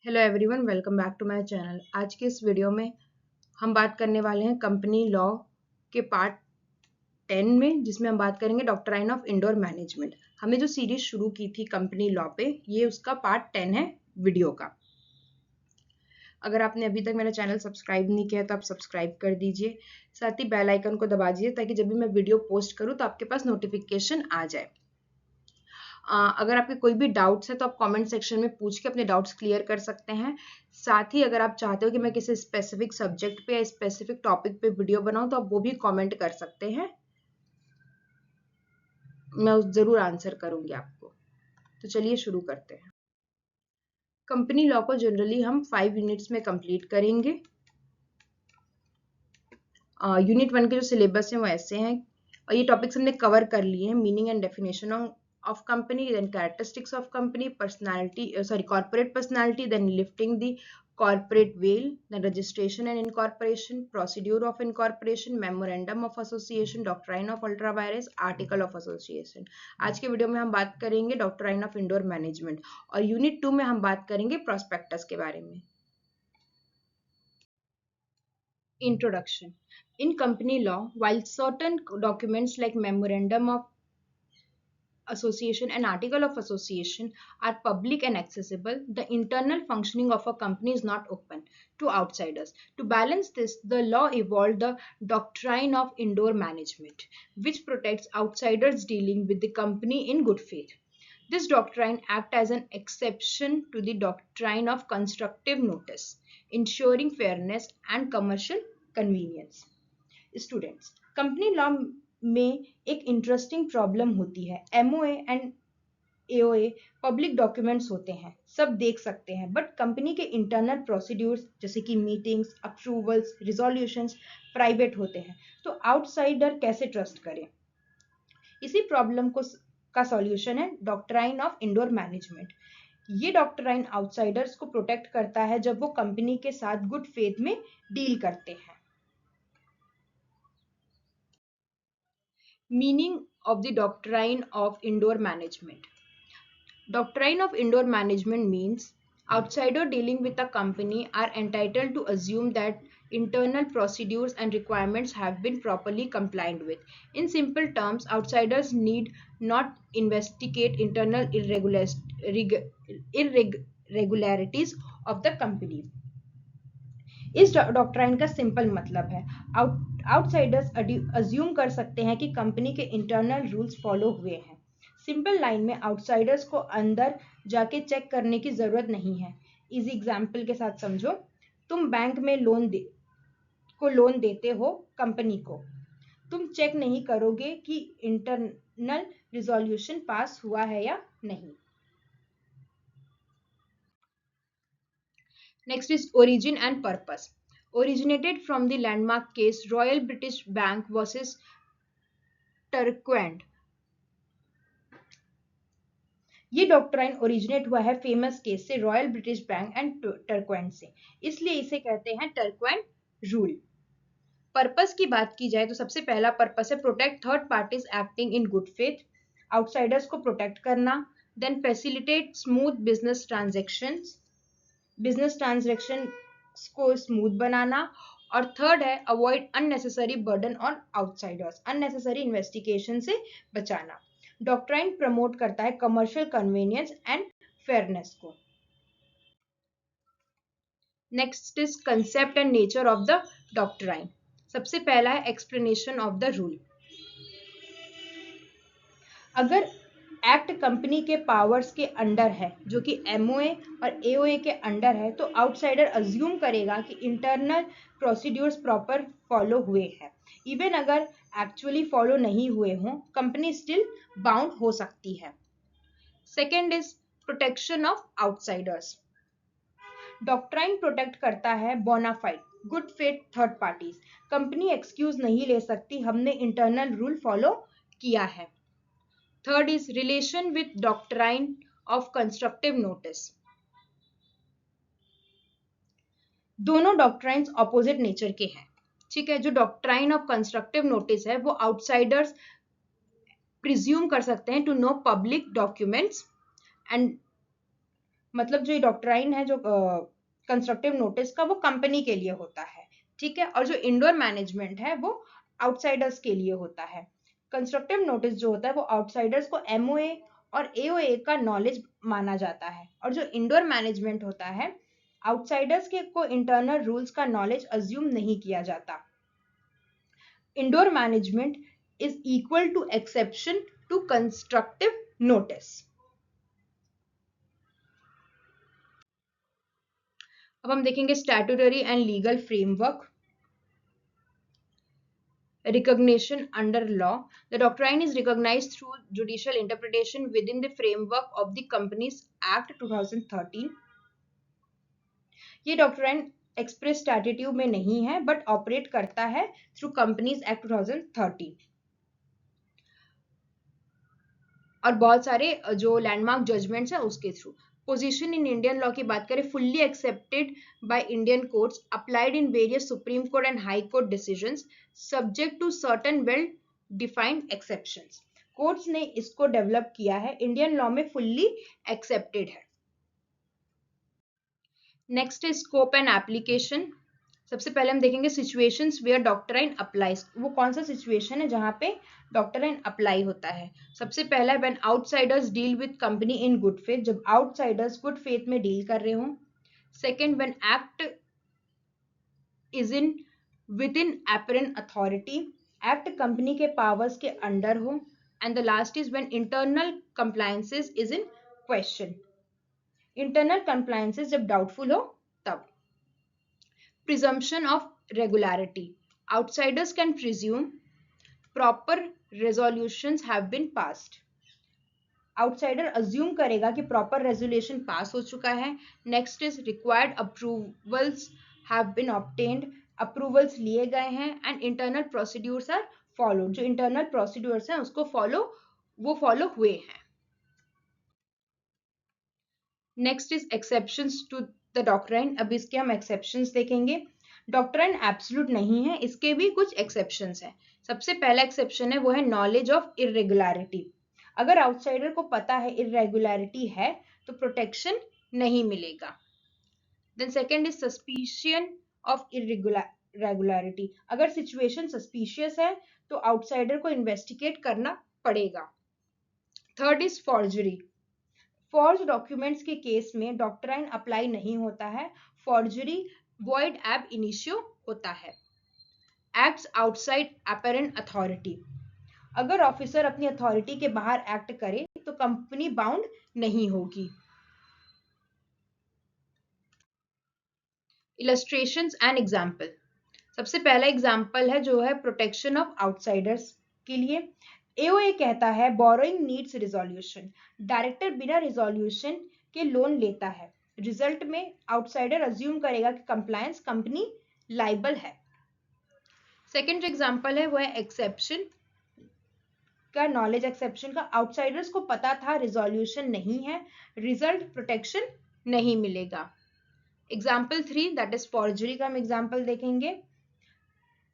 Hello everyone, welcome back to my channel. आज के इस वीडियो में हम बात करने वाले हैं कंपनी लॉ के पार्ट 10 में, जिसमें हम बात करेंगे डॉक्ट्राइन ऑफ इंडोर मैनेजमेंट। हमने जो सीरीज शुरू की थी कंपनी लॉ पे, ये उसका पार्ट 10 है वीडियो का। अगर आपने अभी तक मेरा चैनल सब्सक्राइब नहीं किया तो आप सब्सक्राइब कर दीजिए, साथ ही बेल आइकन को दबा दीजिए ताकि जब भी मैं वीडियो पोस्ट करूँ तो आपके पास नोटिफिकेशन आ जाए। अगर आपके कोई भी डाउट्स है तो आप कमेंट सेक्शन में पूछ के अपने डाउट्स क्लियर कर सकते हैं। साथ ही अगर आप चाहते हो कि मैं किसी स्पेसिफिक सब्जेक्ट पे या स्पेसिफिक टॉपिक पे वीडियो बनाऊं तो आप वो भी कमेंट कर सकते हैं, मैं जरूर आंसर करूंगी आपको। तो चलिए शुरू करते हैं। कंपनी लॉ को जनरली हम 5 यूनिट्स में कंप्लीट करेंगे। यूनिट 1 के जो सिलेबस हैं वो ऐसे हैं, और ये टॉपिक्स हमने कवर कर लिए हैं। Meaning and definition of company, then characteristics of company, corporate personality, then lifting the corporate veil, then registration and incorporation, procedure of incorporation, memorandum of association, doctrine of ultra vires, article of association। आज के video में हम बात करेंगे doctrine of indoor management, और unit 2 में हम बात करेंगे प्रोस्पेक्टस के बारे में। Introduction. In company law, while certain documents like memorandum of association and article of association are public and accessible, the internal functioning of a company is not open to outsiders. To balance this, the law evolved the doctrine of indoor management, which protects outsiders dealing with the company in good faith. This doctrine acts as an exception to the doctrine of constructive notice, ensuring fairness and commercial convenience. Students, company law में एक interesting problem होती है। MOA and AOA public documents होते हैं, सब देख सकते हैं, बट कंपनी के इंटरनल प्रोसीड्यूर्स जैसे कि मीटिंग्स, अप्रूवल्स, रिजोल्यूशंस प्राइवेट होते हैं। तो आउटसाइडर कैसे ट्रस्ट करें? इसी प्रॉब्लम को का सॉल्यूशन है डॉक्ट्राइन ऑफ इंडोर मैनेजमेंट। ये डॉक्ट्राइन आउटसाइडर्स को प्रोटेक्ट करता है जब वो कंपनी के साथ गुड फेथ में डील करते हैं। Meaning of the doctrine of indoor management. Doctrine of indoor management means outsiders dealing with a company are entitled to assume that internal procedures and requirements have been properly complied with. In simple terms, outsiders need not investigate internal irregularities of the company. इस doctrine का simple मतलब है, outsiders assume कर सकते हैं कि company के internal rules follow हुए हैं। सिंपल लाइन में आउटसाइडर्स को अंदर जाके चेक करने की जरूरत नहीं है। इजी एग्जांपल के साथ समझो, तुम बैंक में लोन देते हो कंपनी को, तुम चेक नहीं करोगे कि इंटरनल रिजोल्यूशन पास हुआ है या नहीं। Next is origin and purpose. Originated from the landmark case Royal British Bank versus Turquand. ये डॉक्ट्राइन ओरिजिनेट हुआ है फेमस केस से, रॉयल ब्रिटिश बैंक एंड टर्क्वेंड से, इसलिए इसे कहते हैं टर्क्वेंड रूल। पर्पस की बात की जाए तो सबसे पहला पर्पस है protect third parties acting in good faith, outsiders को प्रोटेक्ट करना। Then facilitate smooth business transaction को स्मूथ बनाना। और थर्ड है avoid unnecessary burden on outsiders, unnecessary investigation से बचाना। डॉक्ट्राइन प्रमोट करता है कमर्शियल कन्वीनियंस एंड फेयरनेस को। Next is concept and nature of the doctrine. सबसे पहला है एक्सप्लेनेशन ऑफ द रूल। अगर एक्ट कंपनी के पावर्स के अंडर है, जो कि एमओए और एओए के अंडर है, तो आउटसाइडर अज्यूम करेगा कि इंटरनल प्रोसीड्यूर्स प्रॉपर फॉलो हुए हैं। इवन अगर एक्चुअली फॉलो नहीं हुए हों, कंपनी स्टिल बाउंड हो सकती है। Second is protection of outsiders. Doctrine protect करता है bona fide good faith third parties. Company excuse नहीं ले सकती, हमने इंटरनल रूल फॉलो किया है। Third is relation with doctrine of constructive notice. दोनों डॉक्ट्राइन्स ऑपोजिट नेचर के हैं, ठीक है। जो डॉक्ट्राइन ऑफ कंस्ट्रक्टिव नोटिस है वो आउटसाइडर्स प्रिज्यूम कर सकते हैं to know public documents and मतलब जो डॉक्ट्राइन है, जो कंस्ट्रक्टिव नोटिस का, वो कंपनी के लिए होता है, ठीक है। और जो इंडोर मैनेजमेंट है वो आउटसाइडर्स के लिए होता है। कंस्ट्रक्टिव नोटिस जो होता है वो आउटसाइडर्स को एमओए और एओए का नॉलेज माना जाता है, और जो इंडोर मैनेजमेंट होता है आउटसाइडर्स के को इंटरनल रूल्स का नॉलेज अज्यूम नहीं किया जाता। Indoor management is equal to exception to constructive notice. अब हम देखेंगे statutory and legal framework. Recognition under law. The doctrine is recognized through judicial interpretation within the framework of the Companies Act 2013. ये doctrine express statute में नहीं है but operate करता है through companies act 2013। और बहुत सारे जो लैंडमार्क जजमेंट्स हैं उसके थ्रू। पोजीशन इन इंडियन लॉ की बात करें, fully accepted by Indian courts, applied in various supreme court and high court decisions, subject to certain well defined exceptions. Courts ने इसको डेवलप किया है, इंडियन लॉ में फुल्ली एक्सेप्टेड है। Next is scope and application. सबसे पहले हम देखेंगे सिचुएशंस वेयर डॉक्ट्राइन अप्लाइज। वो कौन सा सिचुएशन है जहां पे डॉक्ट्राइन अप्लाई होता है। सबसे पहला है when outsiders deal with company in good faith, जब आउटसाइडर्स गुड फेथ में डील कर रहे हो। Second, when act is in with in apparent authority, act company के पावर्स के अंडर हो। And the last is when internal compliances is in question. Internal compliances जब doubtful हो तब। Presumption of regularity. Outsiders can presume proper resolutions have been passed. Outsider assume करेगा कि proper resolution pass हो चुका है। Next is required approvals have been obtained, approvals लिए गए हैं। And internal procedures are follow, जो इंटरनल प्रोसीड्यूर्स हैं उसको वो फॉलो हुए हैं। Next is exceptions to the doctrine. अब इसके हम एक्सेप्शंस देखेंगे। डॉक्ट्राइन एब्सोल्यूट नहीं है, इसके भी कुछ एक्सेप्शंस हैं। सबसे पहला एक्सेप्शन है वो है नॉलेज ऑफ इरेगुलरिटी। अगर आउटसाइडर को पता है इरेगुलरिटी है तो प्रोटेक्शन नहीं मिलेगा। Then second is suspicion of irregularity. अगर सिचुएशन सस्पिशियस है तो आउटसाइडर को इन्वेस्टिगेट करना पड़ेगा। Third is forgery. Forge documents के केस में डॉक्ट्राइन अप्लाई नहीं होता है, फॉर्जरी वॉइड एब इनिशियो होता है। Acts outside apparent authority. अगर ऑफिसर अपनी अथॉरिटी के बाहर एक्ट करे तो कंपनी बाउंड नहीं होगी। Illustrations and example. सबसे पहला एग्जाम्पल है जो है प्रोटेक्शन ऑफ आउटसाइडर्स के लिए। एओए कहता है बोरोइंग नीड्स रिजोल्यूशन। डायरेक्टर बिना रिजोल्यूशन के लोन लेता है, रिजल्ट में आउटसाइडर अज्यूम करेगा कि कंप्लायंस कंपनी लाइबल है। सेकंड जो एग्जांपल है वो है एक्सेप्शन का, नॉलेज एक्सेप्शन का। आउटसाइडर्स को पता था रिजोल्यूशन नहीं है, रिजल्ट प्रोटेक्शन नहीं मिलेगा। एग्जाम्पल 3 दैट इज फॉर्जरी का हम एग्जाम्पल देखेंगे।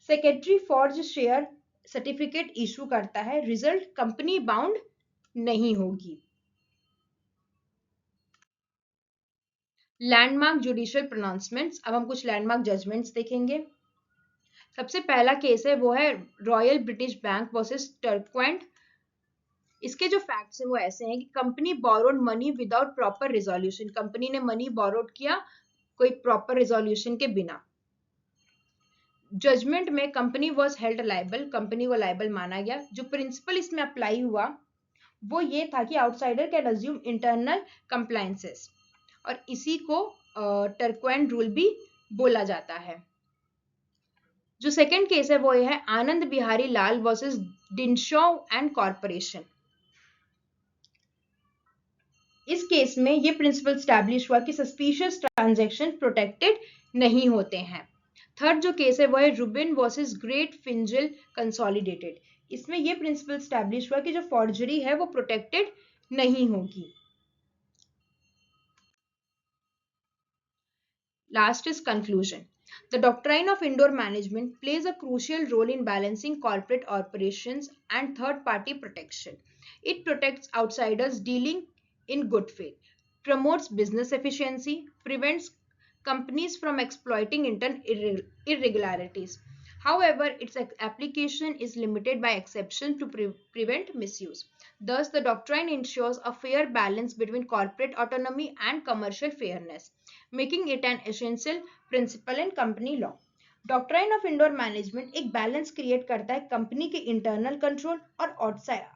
Secretary forge share certificate issue करता है, रिजल्ट कंपनी बाउंड नहीं होगी। Landmark judicial pronouncements. अब हम कुछ लैंडमार्क जजमेंट्स देखेंगे। सबसे पहला केस है वो है रॉयल ब्रिटिश बैंक वर्सेस टर्क्वेंट। इसके जो फैक्ट्स हैं वो ऐसे हैं कि company borrowed money without proper resolution. Company ने मनी बोरोड किया कोई प्रॉपर रिजोल्यूशन के बिना। जजमेंट में company was held liable, company को लाइबल माना गया। जो प्रिंसिपल इसमें अप्लाई हुआ वो ये था कि outsider can assume internal compliances, और इसी को टर्क्वेंट रूल भी बोला जाता है। जो सेकंड केस है वो ये है आनंद बिहारी लाल वर्सेस डिनशॉ एंड कॉरपोरेशन। इस केस में ये प्रिंसिपल स्टैब्लिश हुआ कि सस्पिशियस ट्रांजैक्शन प्रोटेक्टेड नहीं होते हैं। थर्ड जो केस है वो है Rubin versus great Finjal consolidated. इसमें ये प्रिंसिपल स्टैब्लिश हुआ कि जो फॉर्जरी है वो प्रोटेक्टेड नहीं होगी। Last is conclusion. The doctrine of indoor management plays a crucial role in balancing corporate operations and third-party protection. It protects outsiders dealing in good faith, promotes business efficiency, prevents companies from exploiting internal irregularities. However, its application is limited by exceptions to prevent misuse. Thus, the doctrine ensures a fair balance between corporate autonomy and commercial fairness, making it an essential principle in company law. Doctrine of indoor management एक balance create करता है company के internal control और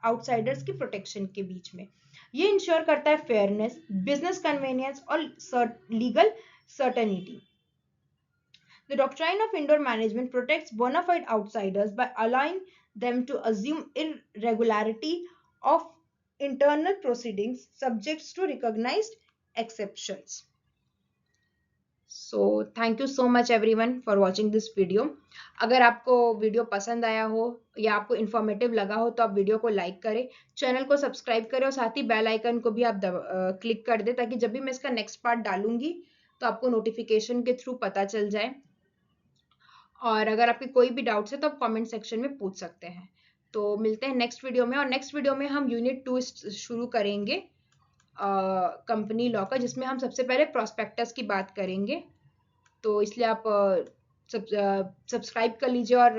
outsiders की protection के बीच में. ये ensure करता है फेयरनेस, बिजनेस कन्वीनियंस और legal certainty. The doctrine of indoor management protects bona fide outsiders by allowing them to assume irregularity of internal proceedings subject to recognized exceptions. So thank you so much everyone for watching this video. अगर आपको video पसंद आया हो या आपको informative लगा हो तो आप वीडियो को लाइक करें, चैनल को सब्सक्राइब करें और साथ ही बेल आइकन को भी आप क्लिक कर दें ताकि जब भी मैं इसका नेक्स्ट पार्ट डालूंगी तो आपको नोटिफिकेशन के थ्रू पता चल जाए. और अगर आपके कोई भी डाउट्स है तो आप कमेंट सेक्शन में पूछ सकते हैं. तो मिलते हैं नेक्स्ट वीडियो में, और नेक्स्ट वीडियो में हम यूनिट 2 शुरू करेंगे कंपनी लॉ का, जिसमें हम सबसे पहले प्रोस्पेक्टस की बात करेंगे. तो इसलिए आप सब्सक्राइब कर लीजिए और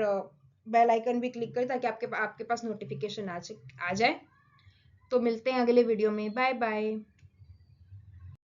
बेल आइकन भी क्लिक करें ताकि आपके पास नोटिफिकेशन आ जाए. तो मिलते हैं अगले वीडियो में. Bye bye.